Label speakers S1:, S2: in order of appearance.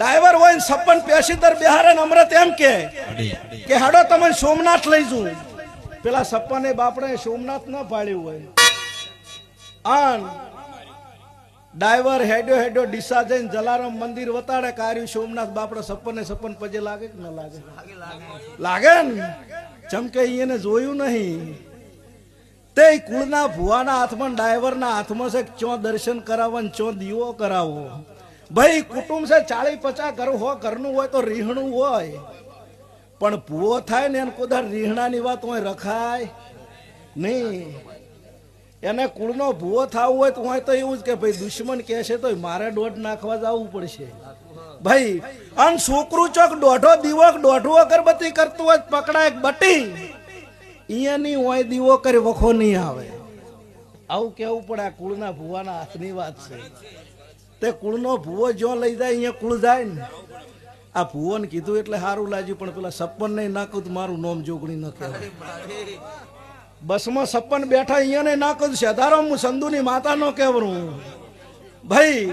S1: Driver હોય ને 56 પેસીદર બેહારે ને અમૃત એમ કે હાડો તમે સોમનાથ લઈ જઉં. પેલા 56 બાપડે સોમનાથ ન પાડ્યું હોય. આન ડ્રાઈવર હેડ્યો ડીસા જઈને જલારામ મંદિર વતાડે કાર્યું સોમનાથ બાપડે 56 પજે લાગે કે ન લાગે? લાગે ને. ચમકે એને જોયું નહીં. તે કુળના ભુવાના હાથમાં ડ્રાઈવરના હાથમાં છે ચો દર્શન કરાવવા ચો દીવો કરાવવો. ભાઈ કુટુંબ છે 40-50 ઘર હો ઘરનું હોય તો રીહણું હોય, પણ ભૂવો થાય ને એને કોદાર રીહણાની વાત હોય રખાય નહીં. એને કુળનો ભૂવો થવું હોય તો હોય તો એવું જ કે ભાઈ દુશ્મન કહે છે તો મારે દોઢ નાખવા જવું પડશે ભાઈ. અને છોકરું ચોક દોઢો દીવો દોઢું અગરબત્તી કરતું હોય પકડાય બટી અહીંયાની હોય દીવો કરી વખો નહીં આવે. આવું કેવું પડે. આ કુળના ભુવાના હાથની વાત છે. તે કુળનો ભુવો જો લઈ જાય અહીંયા કુળ જાય ને. આ ભુવોને કીધું એટલે સારું લાગ્યું, પણ પેલા 56 ને નાખું તો મારું નામ જોગણી ન કહેવાય. બસમાં 56 બેઠા અહીંયા ને નાખું છે ધારો હું સંધુની માતા નો કહેવરું ભાઈ.